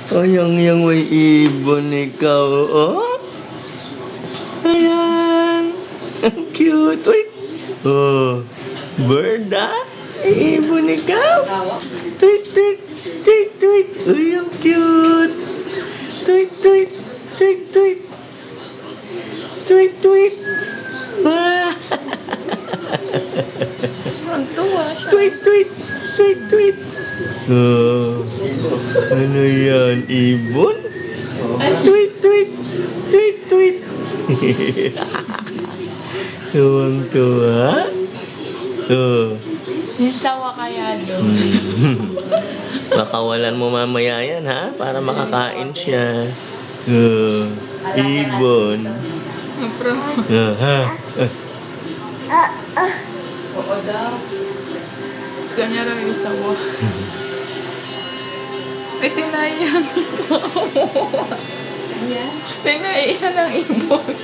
Yang may ibon ikaw, oh. Ayan. Ang cute. Uy. Oh. Bird, ah. Ibon ikaw. Tweet, tweet. Tweet, tweet. Uy, ang cute. Tweet, tweet. Tweet, tweet. Tweet, tweet. Ah. Ang tuwa siya. Tweet, tweet. Tweet, tweet. Oh. Ano yan? Ibon? Tweet, tweet. Tweet, tweet. Tuwang-tuwa. Oh. Yung sawa kaya doon. Makawalan mo mamaya yan, ha? Para makakain siya. Oh. Ibon. Ha? Oo daw. Gusto niya raw yung sawa. Ay, tinaihan. Tinaihan ng ibon.